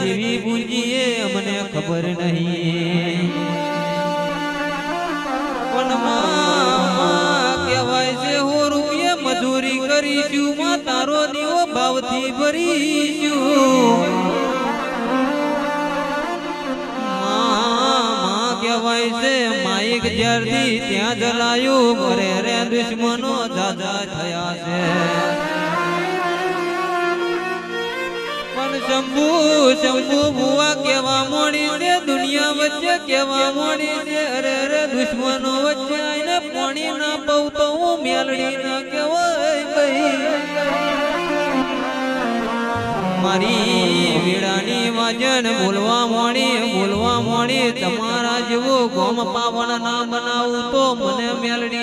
કેવી પૂંજીએ મને ખબર નહીં પણ માં કહેવાય છે હો રૂપિયે મજૂરી કરીશું માં તારો દીવો ભાવથી ભરીશું માં કહેવાય છે માઈક જ્યારથી ત્યાં જલાયું ઘરે રે દુશ્મનો જાજા થયા છે શંભુ શંભુ ભુવા કેવા મોડી છે દુનિયા વચ્ચે કેવા મોડી છે અરે રે દુશ્મનો વચ્ચે આઈને પાણી ના પઉ તો હું મેલડી ના કહેવાય ભાઈ મારી વીડાની વાજન બોલવા મોડી તમારા જેવો ગોમ પાવન ના બનાવું તો મને મેલડી